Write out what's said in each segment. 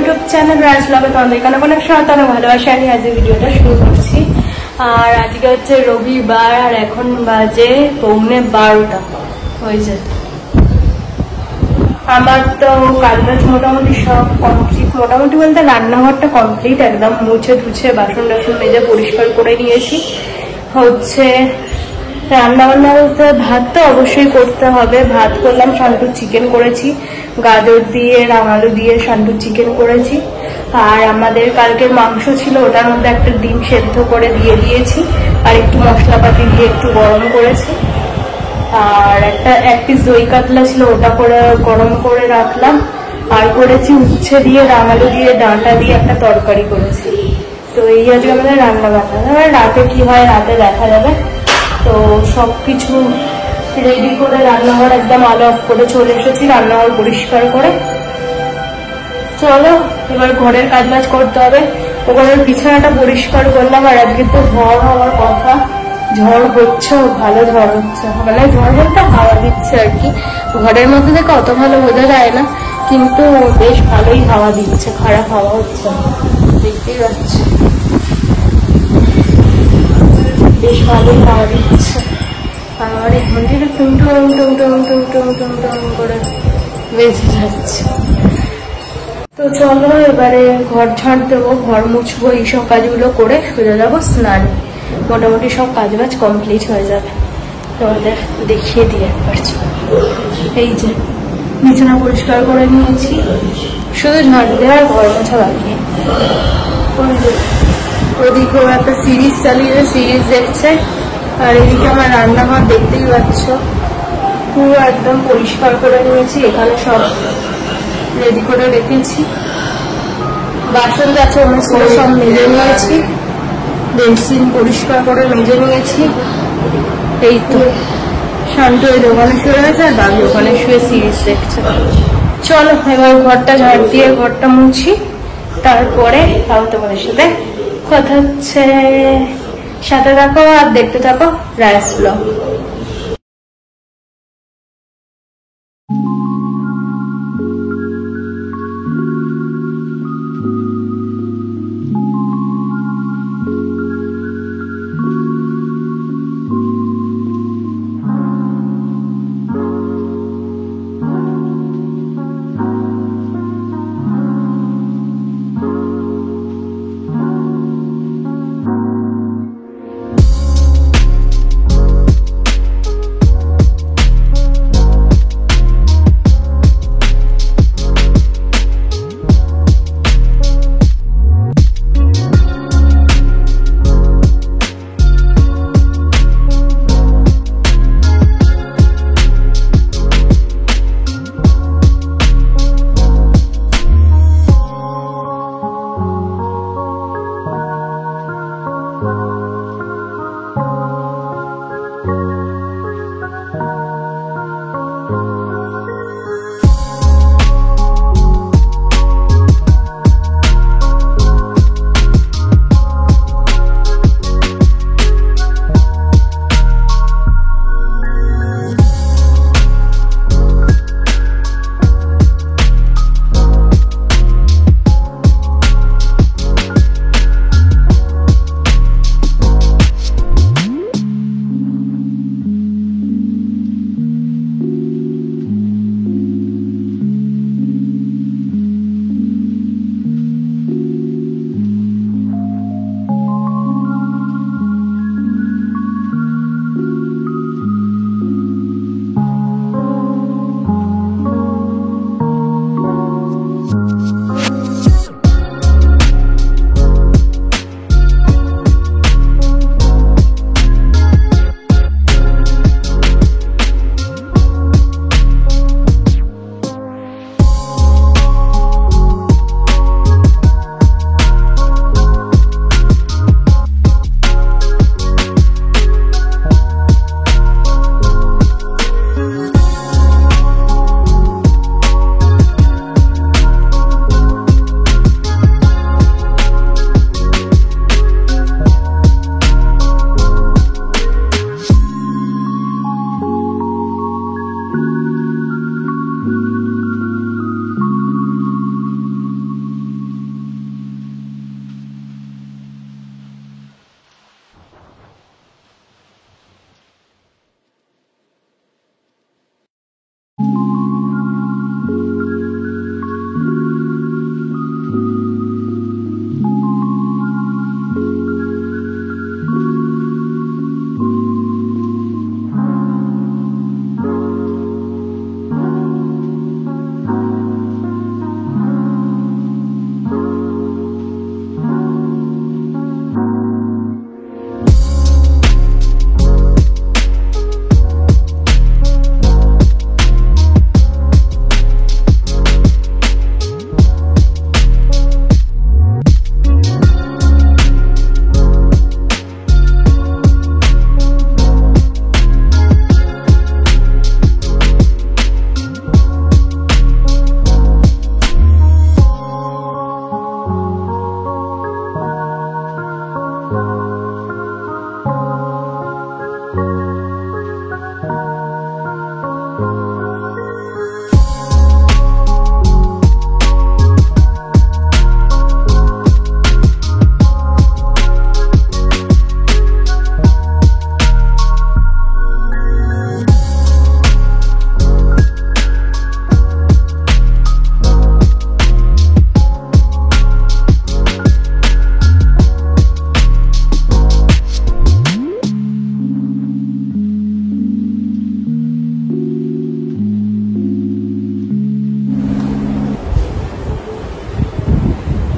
YouTube channel rice ব্লগে তোমাদের এখানে অনেক স্বাগত, অনেক ভালোবাসা নিয়ে আজকে ভিডিওটা শুরু করছি। আর আজকে হচ্ছে রবিবার আর এখন বাজে 11:30 হয়েছে। আমার তো কাজ মোটামুটি সব কমপ্লিট, মোটামুটি বলতে রান্নাঘরটা কমপ্লিট, একদম মুছে ধুছে বাসন টাসন মেজে পরিষ্কার করে নিয়েছি। হচ্ছে রান্না বান্না বলতে ভাত তো অবশ্যই করতে হবে। ভাত করলাম, সান্টুর চিকেন করেছি, গাজর দিয়ে রাঙালু দিয়ে সান্টুর চিকেন করেছি। আর আমাদের কালকের মাংস ছিল, ওটার মধ্যে একটা ডিম সেদ্ধ করে দিয়ে দিয়েছি আর একটু মশলাপাতি দিয়ে একটু গরম করেছি। আর এক পিস দই কাতলা ছিল, ওটা করে গরম করে রাখলাম। আর করেছি উচ্ছে দিয়ে রাঙালু দিয়ে ডাঁটা দিয়ে একটা তরকারি করেছি। তো এই আজকে আমাদের রান্না বান্না। রাতে কি হয় রাতে দেখা যাবে। তো সবকিছু রেডি করে রান্নাঘর একদম আলো অফ করে চলে এসেছি, রান্নাঘর পরিষ্কার করে। চলো এবার ঘরের কাজ বাজ করতে হবে। ওখানের বিছানাটা পরিষ্কার করলাম। আর আজকে তো ঝড় হওয়ার কথা, ঝড় হচ্ছে, ভালো ঝড় হচ্ছে, মানে ঝড় বলতে হাওয়া দিচ্ছে আর কি। ঘরের মধ্যে থেকে অত ভালো বোঝা যায় না, কিন্তু বেশ ভালোই হাওয়া দিচ্ছে, খারাপ হাওয়া হচ্ছে, দেখতেই পাচ্ছি বেশ ভালোই হাওয়া দিচ্ছে। আর এই ঘন্টিটা টুম টুম টুম টুম টুম টুম টুম টুম করে বেজে যাচ্ছে। তো চলো এবারে ঘর ঝাড় দেবো, ঘর মুছবো, এইসব কাজগুলো করে সোজা যাবো স্নান। মোটামুটি সব কাজ বাজ কমপ্লিট হয়ে যাবে, তোমাদের দেখিয়ে দিয়ে একবার। এই যে বিছানা পরিষ্কার করে নিয়েছি, শুধু ঝাড় দেওয়া আর ঘর মোছা বাকি। ওদিকেও একটা সিরিজ চালিয়ে সিরিজ দেখছে। আর এদিকে আমার রান্নাঘর দেখতেই পাচ্ছ পুরো একদম পরিষ্কার করে নিয়েছি, এখানে সব রেডি করে রেখেছি। বাসন যাচ্ছে করে সব মেজে নিয়েছি, বেসিন পরিষ্কার করে মেজে নিয়েছি। এই তো শান্তু ওই দোকানে শুয়ে গেছে আর দাবি ওখানে শুয়ে সিরিজ দেখছে। চলো এবার ঘরটা ঝাড় দিয়ে ঘরটা মুছি, তারপরে তাও তোমাদের সাথে কথা হচ্ছে। সাথে থাকো আর দেখতে থাকো রাইস ব্লগ।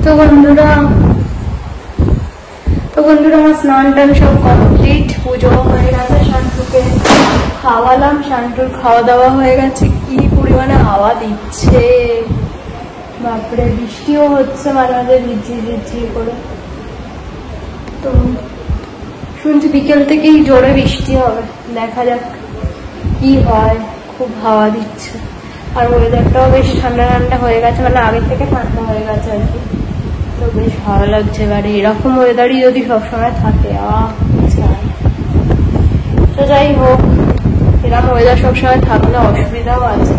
তো বন্ধুরা আমার স্নান টান সব কমপ্লিট, পুজো হয়ে গেছে, শান্তুকে খাওয়ালাম, শান্তুর খাওয়া দাওয়া হয়ে গেছে। কি পরিমাণে হাওয়া দিচ্ছে বাপরে, বৃষ্টিও হচ্ছে মাঝে মাঝে ঝিরঝির করে। তো শুনছি বিকেল থেকেই জোরে বৃষ্টি হবে, দেখা যাক কি হয়। খুব হাওয়া দিচ্ছে আর ওয়েদারটাও বেশ ঠান্ডা ঠান্ডা হয়ে গেছে, মানে আগের থেকে ঠান্ডা হয়ে গেছে আর কি। তো বেশ ভালো লাগছে। এবারে এরকম ওয়েদারই যদি সবসময় থাকে তো যাই হোক, এরকম ওয়েদার সবসময় থাকলে অসুবিধাও আছে।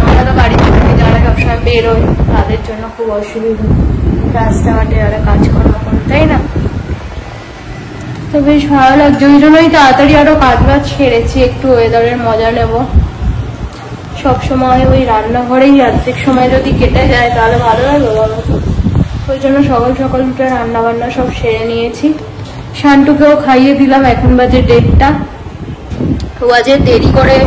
আমরা তো বাড়ি থেকে যারা সবসময় বেরোয় তাদের জন্য খুব অসুবিধা, রাস্তাঘাটে যারা কাজকর্ম করে, তাই না? তো বেশ ভালো লাগছে, ওই জন্যই তাড়াতাড়ি আরো কাজ বাজ সেরেছি, একটু ওয়েদারের মজা নেব। সবসময় ওই রান্নাঘরেই অর্ধেক সময় যদি কেটে যায় তাহলে ভালো লাগবে বলো। ওই জন্য সকাল সকাল উঠে রান্না বান্না সব সেরে নিয়েছি। শান্তুকেও খাইয়ে দিলাম, এখন বাজে 1:30টা। ও আজকে দেরি করে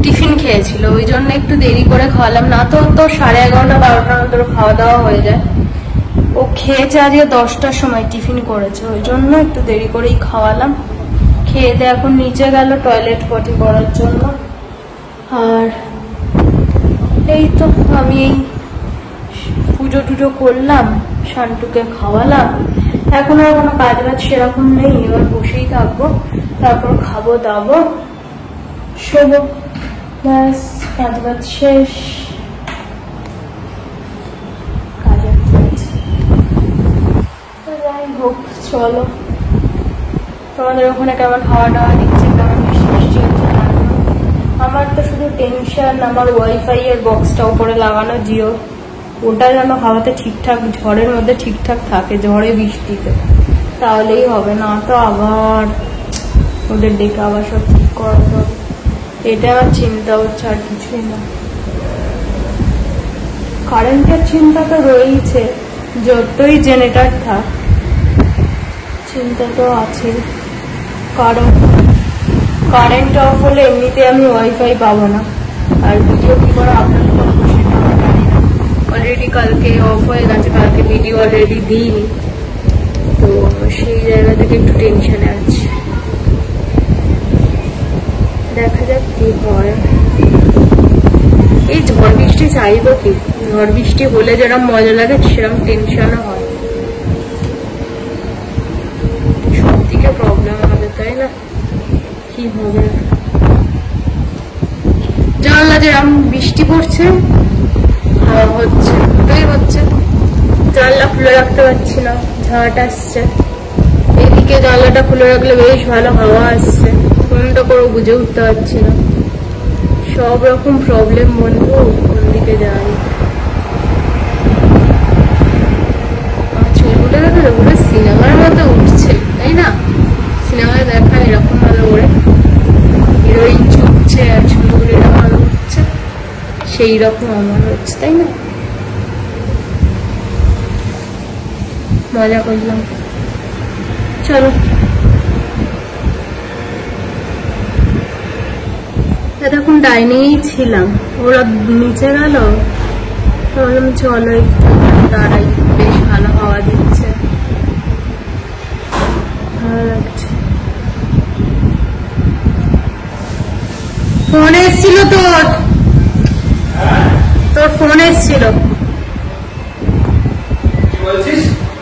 টিফিন খেয়েছিল, ওই জন্য একটু দেরি করে খাওয়ালাম, না তো 11:30 12টার মধ্যে খাওয়া দাওয়া হয়ে যায়। ও খেয়েছে আজকে 10টার সময় টিফিন করেছে, ওই জন্য একটু দেরি করেই খাওয়ালাম। খেয়ে দিয়ে এখন নিচে গেল টয়লেট পটি করার জন্য। আর এই তো আমি এই পুজো টুজো করলাম, শান্তুকে খাওয়ালাম, এখন আর কোনো কাজ বাজ সেরকম নেই। এবার বসেই থাকবো, তারপর খাবো দাবো, শোবো, ব্যাস কাজ বাজ শেষ। যাই হোক, চলো তোমাদের ওখানে কেমন হাওয়া টাওয়া দিচ্ছে, কেমন বৃষ্টি বৃষ্টি হচ্ছে। আমার তো শুধু টেনশন, আমার ওয়াইফাই এর বক্সটা উপরে লাগানো জিও, ওটা যেন হাওয়াতে ঠিকঠাক ঝড়ের মধ্যে ঠিকঠাক থাকে, ঝড়ে বৃষ্টিতে, তাহলেই হবে। না তো আবার ওদের ডেকে আবার সব ঠিক করাতে হবে, এটা আমার চিন্তা হচ্ছে, আর কিছুই না। কারেন্টের চিন্তা তো রয়েছে, যতই জেনারেটর থাক চিন্তা তো আছে, কারণ কারেন্ট অফ হলে এমনিতে আমি ওয়াইফাই পাবো না, আর ভিডিও কি করে আপলোড করবো সেটা আমি জানি না। অলরেডি কালকে অফ হয়ে গেছে, কালকে ভিডিও অলরেডি দিইনি, তো সেই জায়গা থেকে একটু টেনশনে আছি। দেখা যাক কি হয়। এই ঝড় বৃষ্টি চাইবো কি? ঝড় বৃষ্টি হলে যেরকম মজা লাগে সেরকম টেনশনও হয়, সব দিকে প্রবলেম হবে, তাই না? কি হবে? জানলা যেরকম বৃষ্টি পড়ছে, হাওয়া হচ্ছে, ওটাই হচ্ছে। জানলা খুলে রাখতে পারছি না, ঝাঁট আসছে। এদিকে জানলাটা খুলে রাখলে বেশ ভালো হাওয়া আসছে, কোনটা করে বুঝে উঠতে পারছি না। সব রকম প্রবলেম বন্ধু, কোন দিকে যাই। চুলগুলো দেখো পুরো সিনেমার মতো উঠছে, তাই না? সিনেমায় দেখা এরকম ভালো করে হিরোইন চুপছে আর চুলগুলো এরকম ভালো উঠছে, সেই রকম আমার হচ্ছে, তাই না? মজা করলাম, চলো। এতক্ষণ ডাইনিংই ছিলাম, ওরা নিচে গেল, বললাম চলো একটু দাঁড়াই, বেশ ভালো হাওয়া দিচ্ছে, ভালো লাগছে। ফোন এসছিল তোর ফোন এসছিল,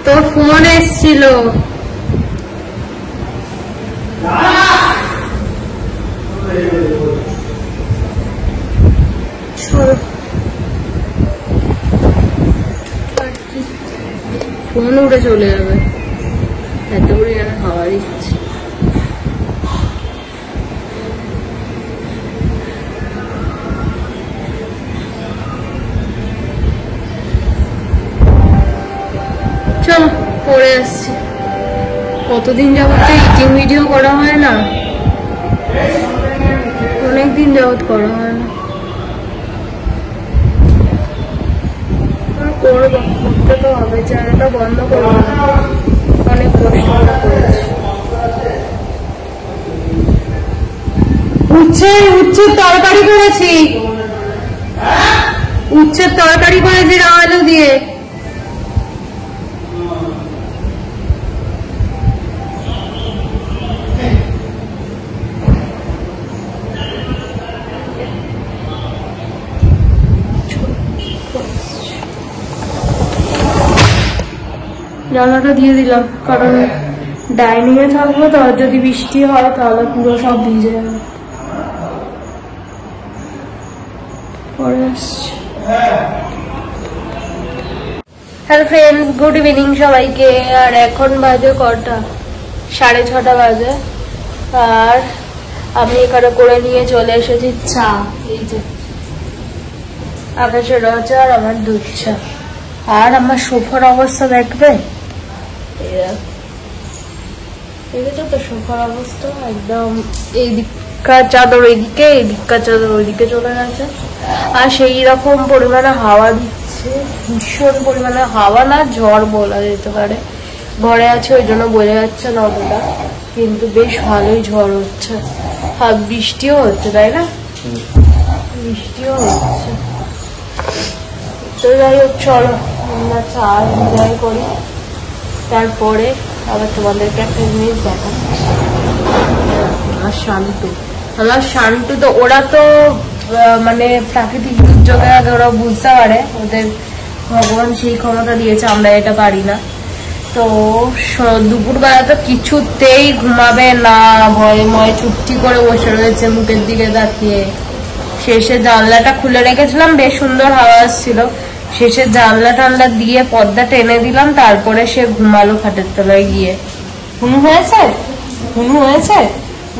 তোর ফোন এসছিল। ফোন উঠে চলে যাবে, এত পরিমাণে হাওয়া দিচ্ছে। চলো পরে আসছি। কতদিন যাবত ইটিং ভিডিও করা হয় না, অনেকদিন যাবত করা হয় না। করবো, করতে তো হবে, চ্যানেলটা বন্ধ করবো না, অনেক কষ্ট করেছি। উচ্ছের তরকারি করেছি, উচ্ছের তরকারি করেছি আলু দিয়ে। জানলাটা দিয়ে দিলাম, কারণ ডাইনিং এ থাকবো তো, যদি বৃষ্টি হয় তাহলে পুরো সব ভিজে যাবে। পরে আসছি। হ্যালো ফ্রেন্ডস, গুড ইভিনিং সবাইকে। আর এখন বাজে কটা? 6:30 বাজে। আর আমি এখানে করে নিয়ে চলে এসেছি চা। এই যে আকাশের রচা আর আমার দুধ চা। আর আমার সোফার অবস্থা দেখবে, দেখেছো তো সোফার অবস্থা? একদম এই দিককার চাদর এইদিকে, এই দিককার চাদর ওইদিকে চলে গেছে। আর সেই রকম পরিমাণে হাওয়া দিচ্ছে, ভীষণ পরিমাণে হাওয়া, না ঝড় বলা যেতে পারে। ঘরে আছে ওই জন্য বোঝা যাচ্ছে না অতটা, কিন্তু বেশ ভালোই ঝড় হচ্ছে। আর বৃষ্টিও হচ্ছে, তাই না? বৃষ্টিও হচ্ছে। তো যাই হোক, চলো আমরা চা এনজয় করি, তারপরে আবার তোমাদেরকে একটা জিনিস দেখাবো। আমার শান্তু তো ওরা তো মানে প্রাকৃতিক দুর্যোগের আগে ওরা বুঝতে পারে, ওদের ভগবান সেই ক্ষমতা দিয়েছে, আমরা এটা পারি না। তো দুপুরবেলা তো কিছুতেই ঘুমাবে না, ভয়ে চুপটি করে বসে রয়েছে মুখের দিকে তাকিয়ে। শেষে জানলাটা খুলে রেখেছিলাম, বেশ সুন্দর হাওয়া আসছিল, শেষে জানলা টানলা দিয়ে পর্দা টেনে দিলাম, তারপরে সে ঘুমালো খাটের তলায় গিয়ে। ঘুম হয়েছে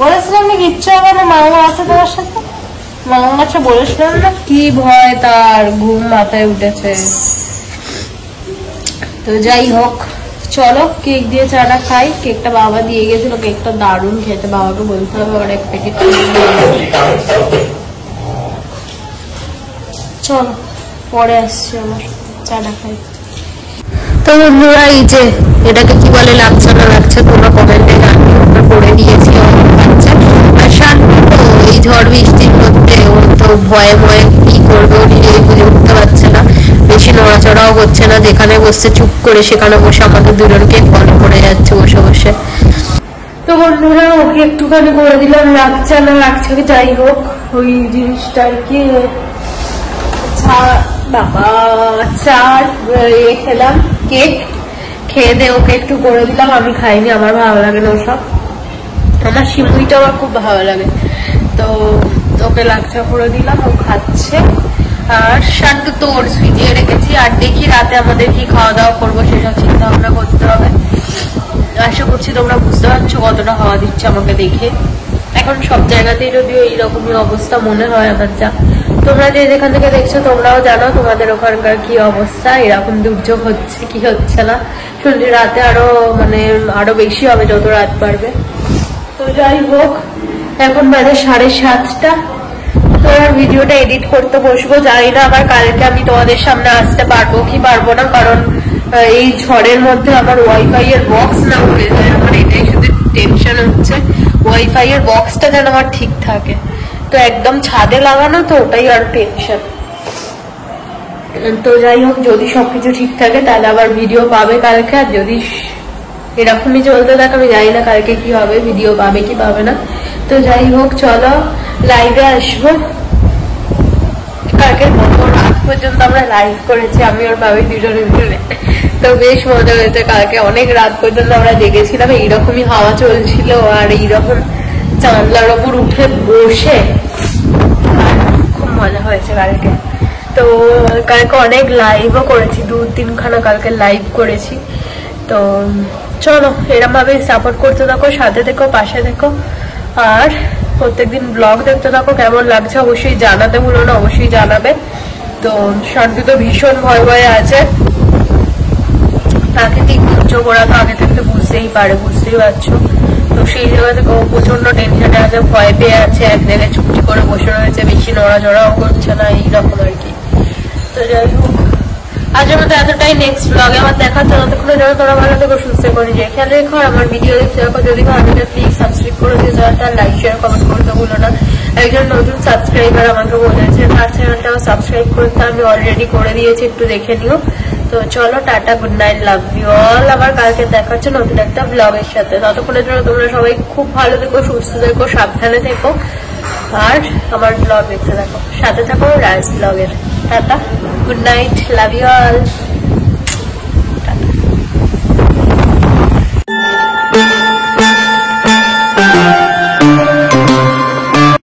বলেছিলাম না কিচ্ছু হবে না, মামা আছে তোমার সাথে। মামা কাছে বলেছিলাম না, কি ভয় তার, ঘুম মাথায় উঠেছে। তো যাই হোক, চলো কেক দিয়ে চাটা খাই। কেকটা বাবা দিয়ে গেছিল, কেকটা দারুণ খেতে, বাবাকে বলতে হবে আবার এক প্যাকেট। চলো পরে আসছি, আমার চাটা খাই। তো বন্ধুরা, এই যে এটাকে কি বলে, লাগছে না লাগছে তোমরা কমেন্টে জানিও। আমরা করে দিয়েছি, আর শান্তি তো এই ঝড় বৃষ্টির মধ্যে ও তো ভয়ে কি করবে ও নিজেই বুঝে উঠতে পারছে না, বেশি নড়াচড়াও করছে না, যেখানে বসছে চুপ করে সেখানে বসে আমাদের দুজনকে ফলো করে যাচ্ছে বসে বসে। তো বন্ধুরা, ওকে একটুখানি করে দিলাম, লাগছে না লাগছে, যাই হোক ওই জিনিসটা আর কি। বাবা চা খেলাম, কেক খেয়ে দিয়ে ওকে একটু করে দিলাম। আমি খাইনি, আমার ভালো লাগে না ওসব। আমার সিমুইটা আমার খুব ভালো লাগে, তো ওকে লাচ্ছা করে দিলাম, ও খাচ্ছে। আর শান্তু তো ওর ভিজিয়ে রেখেছি। আর দেখি রাতে আমাদের কি খাওয়া দাওয়া করবো সেসব চিন্তা ভাবনা করতে হবে। আশা করছি তোমরা বুঝতে পারছো কতটা হাওয়া দিচ্ছে আমাকে দেখে। এখন সব জায়গাতেই যদিও এইরকমই অবস্থা মনে হয় আমার যা। তোমরা যে যেখান থেকে দেখছো তোমরাও জানো তোমাদের ওখানকার কি অবস্থা, এরকম দুর্যোগ হচ্ছে কি হচ্ছে না। শুনছি রাতে আরো বেশি হবে যত রাত বাড়বে। তো যাই হোক, এখন বাজে 7:30। তো ভিডিওটা এডিট করতে বসবো, জানি না আবার কালকে আমি তোমাদের সামনে আসতে পারবো কি পারবো না, কারণ এই ঝড়ের মধ্যে আমার ওয়াইফাই এর বক্স না উড়ে যায়। আমার এটাই শুধু টেনশন হচ্ছে, ওয়াইফাই এর বক্সটা যেন আমার ঠিক থাকে। তো একদম ছাদে লাগানো, তো ওটাই আর টেনশন। তো যাই হোক, যদি সবকিছু ঠিক থাকে তাহলে আবার ভিডিও পাবে কালকে। আর যদি এরকমই চলতে থাকে, আমি জানি না কালকে কি হবে, ভিডিও পাবে কি পাবে না। তো যাই হোক, চলো লাইভে আসবো। কালকে কত রাত পর্যন্ত আমরা লাইভ করেছি, আমি ওর বাবি দুজনে মিলে, তো বেশ মজা হয়েছে। কালকে অনেক রাত পর্যন্ত আমরা দেখেছিলাম, এইরকমই হাওয়া চলছিল আর এইরকম জানলার ওপর উঠে বসে, আর খুব মজা হয়েছে কালকে। তো কালকে অনেক লাইভও করেছি, 2-3 খানা কালকে লাইভ করেছি। তো চলো এরকম ভাবে সাপোর্ট করতে থাকো, সাথে থেকো, পাশে থেকো, আর প্রত্যেকদিন ব্লগ দেখতে থাকো। কেমন লাগছে অবশ্যই জানাতে ভুলো না, অবশ্যই জানাবে। তো শান্তি তো ভীষণ ভয়ে আছে, প্রাকৃতিক দুর্যোগ ওরা তো আগে থেকে বুঝতেই পারছো। তো সেই জায়গা থেকে ও প্রচন্ড টেনশনে আছে, ভয় পেয়ে আছে, এক জায়গায় চুপটি করে বসে রয়েছে, বেশি নড়াচড়াও করছে না, এইরকম আর কি। তো যাই হোক, আজকের মতো এতটাই। নেক্সট ব্লগে আমার দেখা হচ্ছে, ততক্ষণে যেন তোমরা ভালো থেকো, সুস্থ করে যায়, খেয়াল রেখো। আমার ভিডিও দেখতে থাকো, যদি ভালো লাগে প্লিজ সাবস্ক্রাইব করে দিয়ে যাও, তার লাইক শেয়ার কমেন্ট করতে ভুলো না। একজন নতুন সাবস্ক্রাইবার আমাকে বলেছে তার চ্যানেলটাও সাবস্ক্রাইব করতে, আমি অলরেডি করে দিয়েছি, একটু দেখে নিও। তো চলো, tata, good night, love you all. আবার কালকে দেখা হচ্ছে নতুন একটা ব্লগের সাথে। ততক্ষণের জন্য তোমরা সবাই খুব ভালো থেকো, সুস্থ থেকো, সাবধানে থেকো, আর আমার ব্লগ দেখতে থাকো, সাথে থাকো রাজ ব্লগের। Tata, good night, love you all.